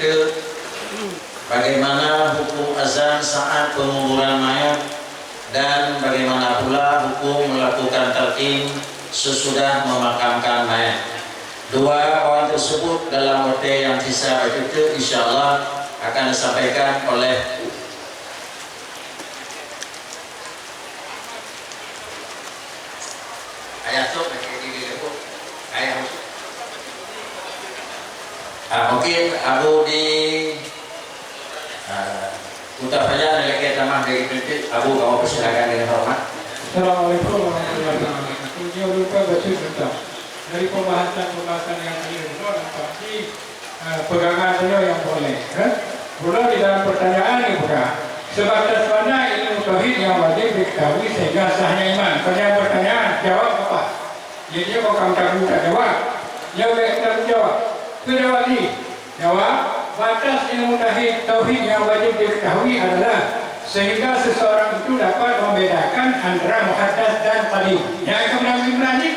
kedua, bagaimana hukum azan saat penguburan mayat dan bagaimana pula hukum melakukan talqin sesudah memakamkan mayat. Dua poin tersebut dalam materi yang sisa itu insyaallah akan disampaikan oleh ayah tu mungkin Abu di Utara saja nilai tamah dari prinsip. Abu kamu persilakan dengan hormat. Assalamualaikum warahmatullahi wabarakatuh. Jangan lupa baca tentang dari pembahasan yang tadi beliau dan pasti pegangan beliau yang boleh. Beliau di dalam pertanyaan ini bukan sebatas mana ilmu tauhid yang wajib diketahui sehingga sahnya iman. Pada pertanyaan jawab apa? Jadi dia bukan kamu tak jawab. Jawab tak jawab. Kedua ni jawab. Batas ilmu tauhid yang wajib diketahui adalah sehingga seseorang itu dapat membedakan antara muhaddas dan qadim. Yang kemudian ini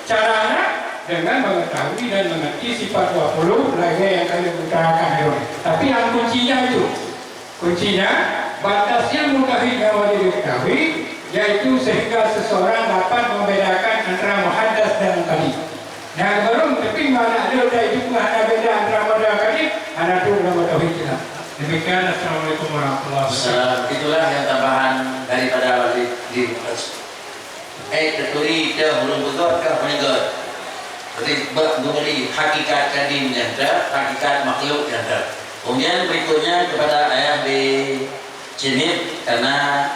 caranya dengan mengetahui dan mengerti sifat 20 lainnya yang kami utarakan hari. Tapi yang kuncinya batas ilmu tauhid yang wajib diketahui yaitu sehingga seseorang dapat membedakan antara muhaddas dan qadim. Yang belum tapi mana ada itu ada beda antara muhaddas dan qadim. Ada tu nama tauhid kita. Demikian, assalamualaikum warahmatullahi wabarakatuh. Itulah yang tambahan daripada di terturi dah belum betul ke meninggal. Jadi memberi hakikat kadim yang ada, hakikat makhluk yang ada. Kemudian berikutnya kepada ayah di sini karena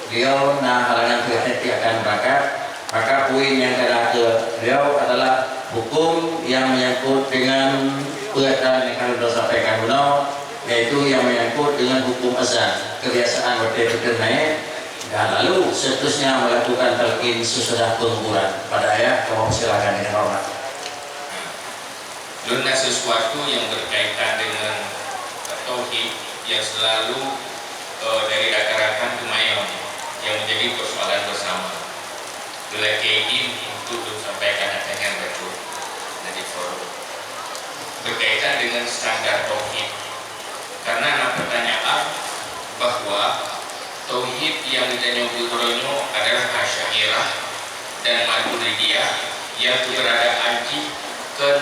beliau halangan hati akan berangkat, maka poin yang kena ke beliau adalah hukum yang menyangkut dengan perkataan yang kami sudah sampaikan dulu, yaitu yang menyangkut dengan hukum azan, kebiasaan berdebat naik dan lalu seterusnya melakukan talqin sesudah penguburan. Pada ayah, kamu silakan dengan hormat. Lunas sesuatu yang berkaitan dengan tauhid yang selalu dari rakan-rakan Tumayon yang menjadi persoalan bersama. Lelaki ini untuk disampaikan dengan betul dari forum berkaitan dengan standar tauhid. Karena pertanyaan bahwa tauhid yang ditanya Bukhari adalah Asy'ariyah dan Maturidiyah yang keberadaan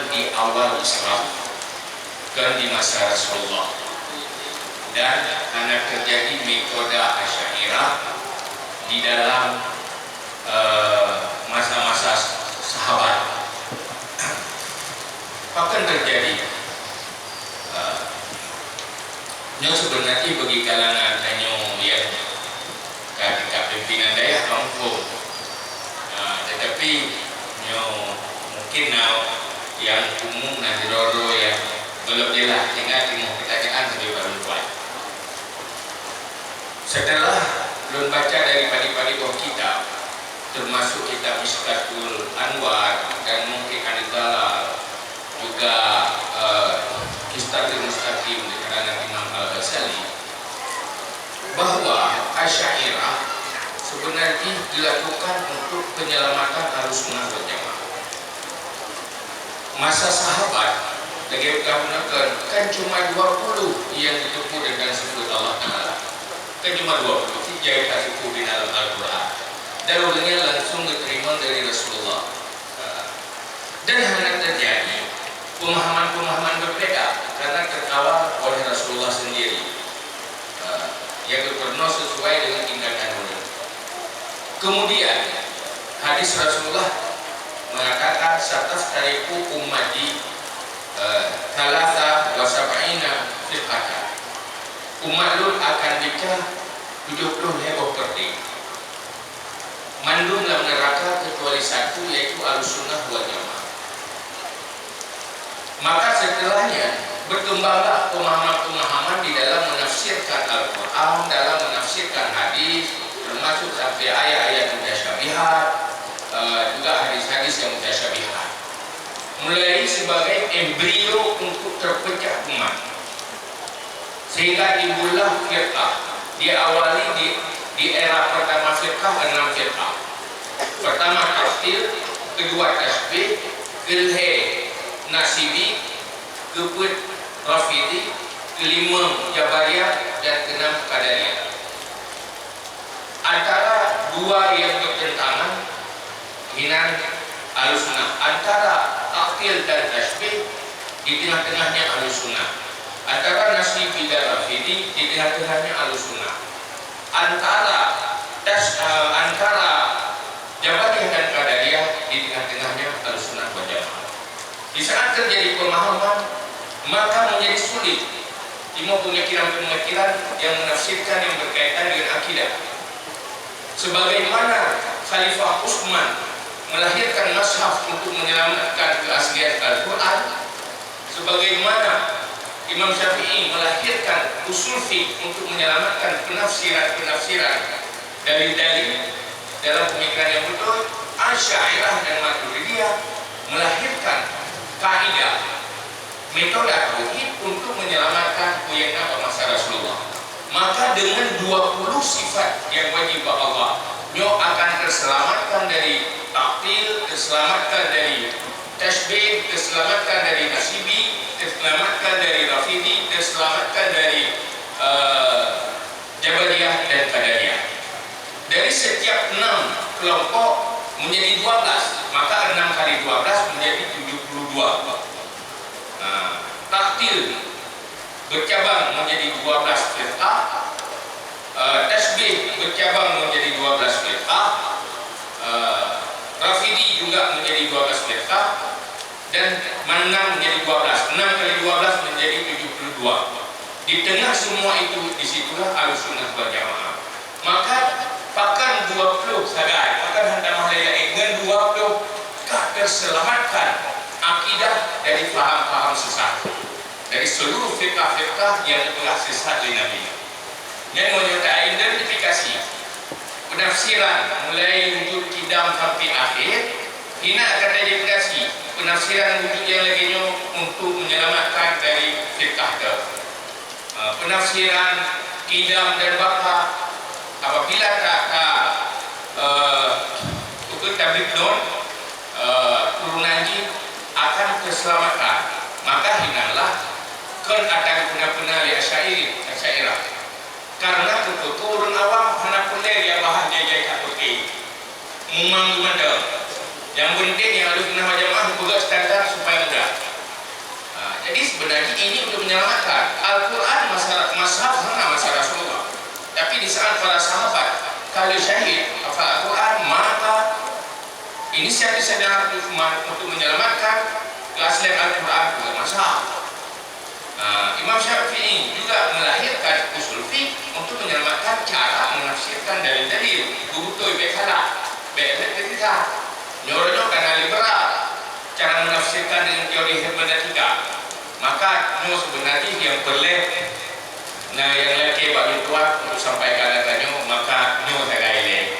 di awal Islam di masa Rasulullah, dan anak terjadi metode Asy'ariyah di dalam masa-masa sahabat. Akan terjadi yang sebenarnya bagi kalangan tanyo yang ketika pimpinan daerah kampung, tetapi mungkin yang umum nanti roro yang belum jelas tinggal pertanyaan lebih baru buat. Setelah belum baca dari padi-padi buah kitab, termasuk kitab Miskatul Anwar dan mungkin Al-Dalal, juga Kistatul Mustaqim di kalangan Imam Al-Ghazali, bahwa Asy'ariyah sebenarnya dilakukan untuk penyelamatan Ahlussunnah wal Jamaah. Masa sahabat lagi menggunakan kan cuma 20 yang ditutup dengan sebut Allah Taala. Kan cuma 20 dijahit asupun di dalam Al-Quran. Dan orangnya langsung diterima dari Rasulullah. Dan hanya terjadi pemahaman-pemahaman berbeda karena terkawal oleh Rasulullah sendiri yang berpenuh sesuai dengan tindakan beliau. Kemudian hadis Rasulullah mengatakan satas tariku ummati thalatha wa sab'ina firqatan. Umatul akan bicara 70 heboh perti. Mandum dalam neraka kecuali satu, yaitu Ahlussunnah wal Jamaah. Maka setelahnya berkembanglah pemahaman-pemahaman di dalam menafsirkan Al-Quran, dalam menafsirkan hadis, termasuk sampai ayat-ayat mutasyabihat, juga hadis-hadis yang mutasyabihat, mulai sebagai embrio untuk terpecah umat, sehingga timbullah firqah. Diawali di era pertama firqah 6 firqah. Pertama tafsir, kedua tasbih, kelhe Nasibi, keput Rafidi, kelima Jabariyah, dan keenam Qadariyah. Antara dua yang bertentangan hinan Ahlussunnah, antara ta'til dan tasbih, di tengah-tengahnya Ahlussunnah. Antara Nasibi dan Rafidi, di tengah-tengahnya Ahlussunnah. Antara Jabariyah dan Qadariyah, di tengah-tengahnya Ahlussunnah wal Jamaah. Di saat terjadi pemahaman, maka menjadi sulit timur pemikiran-pemikiran yang menafsirkan yang berkaitan dengan akidah. Sebagaimana Khalifah Utsman melahirkan mazhab untuk menyelamatkan keaslian Al-Quran, sebagaimana Imam Syafi'i melahirkan usul fiqh untuk menyelamatkan penafsiran-penafsiran dalil-dalil dalam pemikiran yang betul, Asy'ariyah dan Maturidiyah melahirkan kaidah metode tauhid untuk menyelamatkan kuyana masa Rasulullah. Maka dengan 20 sifat yang wajib Allah, nyo akan terselamatkan dari ta'til, terselamatkan dari tasbih, terselamatkan dari nasibi, terselamatkan dari rafidi, terselamatkan dari Jabariyah dan Qadariyah. Dari setiap 6 kelompok menjadi 12, maka 6 kali 12 menjadi 72. Ta'til bercabang menjadi 12 firqah, tasbih bercabang menjadi 12 firqah, rafidi juga menjadi 12 firqah, dan manam menjadi 12. 6 kali 12 menjadi 72. Di tengah semua itu, disitulah Ahlussunnah wal Jamaah. Maka pakan 20 sagai, pakan hantar mahlaya dengan 20 kah terselamatkan akidah dari faham-faham sesat, dari seluruh firqah-firqah yang telah sesat di Nabi. Dan menyertai identifikasi penafsiran mulai wujud kidam sampai akhir, ini akan identifikasi penafsiran wujud yang lainnya untuk menyelamatkan dari firqah itu. Penafsiran kidam dan baka apabila tak ukut tablik non turunan jin akan terselamatkan, maka hinalah kan akan benar-benar li Asy'ariyah. Karena keturun awam anak kuliah yang bahan jajai kat putih memang gimana. Yang penting yang Ahlussunnah wal Jamaah buat standar supaya mudah. Jadi sebenarnya ini untuk menyelamatkan Al-Quran mazhab sama masa Rasulullah. Tapi di saat para sahabat kalau syahid hafal Al-Quran, maka ini sadar untuk menyelamatkan keaslian Al-Quran bukan mazhab. Imam Syafi'i juga melahirkan usul fiqh untuk menyelamatkan cara menafsirkan dalil-dalil. Butuh bekala, bekerja, nyorok karena liberal, cara menafsirkan dengan teori hermeneutika. Maka nyo sebenarnya yang perlu, nah yang lagi bagi tuan untuk sampaikan katanya, maka nyo saya gaya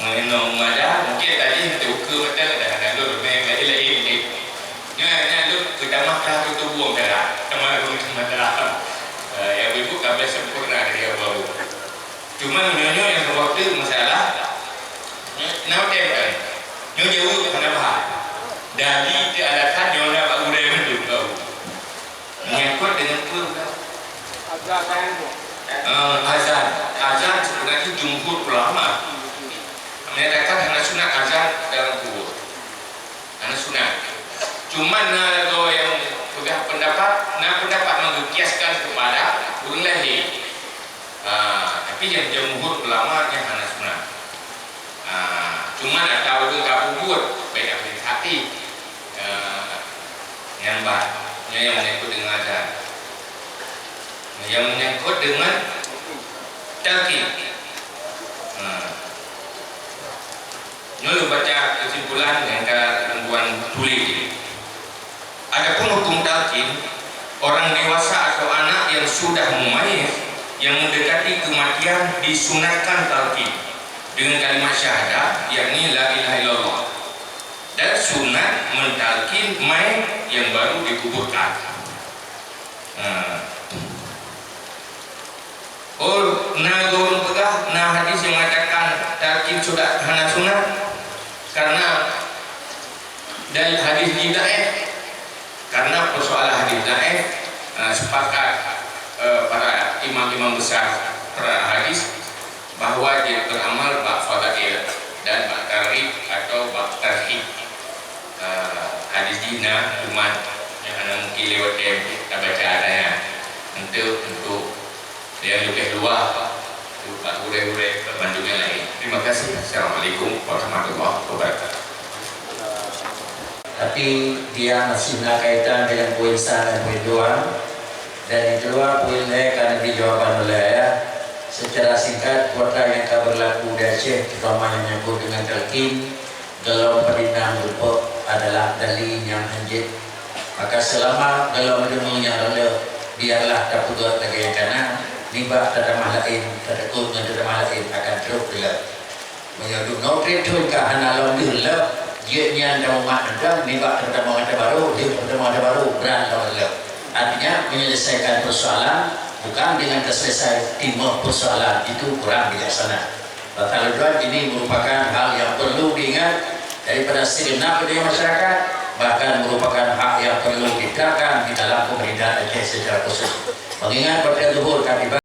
mengenai madah mungkin tadi untuk ke betul dah lalu memang ini. Nya lu kita makan itu buang darah. Kemana pun madah. Ya ibu kabel sempurna dari awal. Cuma nyo yang waktu masalah nak kan. Nyo jauh pada bahas. Dari diadakan nyo nak budaya mendung kau. Menyangkut dengan tu azan sebenarnya jumhur ulama menyatakan hanya sunat azan dalam kubur, hanya sunat. Cuma kalau yang pegang pendapat mengkiaskan kepada burung lahir. Tapi yang jumhur ulama yang hanya sunat. Cuma nak tahu ke kubur banyak hati yang baik. Yang menyangkut dengan azan, yang menyangkut dengan talqin. Nyo baca kesimpulan yang gangguan tuli. Adapun hukum talqin, orang dewasa atau anak yang sudah mumayyiz yang mendekati kematian disunatkan talqin dengan kalimat syahadah, yakni la ilaha illallah. Dan sunat mentalkin mayat yang baru dikuburkan. Gorong pegah, hadis yang mengatakan talkin sudah hana sunat karena dari hadis daif. Karena persoalan hadis daif sepakat imam-imam besar hadis bahawa dia beramal bab fadail dan bab tarhib atau bab tarhib. Hadis dina umat yang ada mungkin lewat tak baca adanya untuk yang lebih luar untuk hurai-hurai berbantu yang lain. Terima kasih. Assalamualaikum warahmatullahi wabarakatuh. Tapi dia masih nak kaitan dengan poin sah dan poin dua, dan yang kedua poin karena dijawaban oleh ayah secara singkat kuota yang akan berlaku di Aceh terutama yang menyangkut dengan telkin dalam perindah berupa adalah dalih yang hanjit. Maka selama dalam mendengarnya rela biarlah tak putus lagi yang kanan nibah tadamah lain tadakut dengan tadamah lain akan teruk rela menyaduk notret tuan ke hanalam rela dia yang dah umat dan nibah tadamah ada baru dia tadamah ada baru beran rela. Artinya menyelesaikan persoalan bukan dengan selesai timah persoalan itu kurang bijaksana. Kalau tuan ini merupakan hal yang perlu diingat daripada segenap budaya masyarakat, bahkan merupakan hak yang perlu diterapkan di dalam pemerintahan Aceh secara khusus. Mengingat pada zuhur kami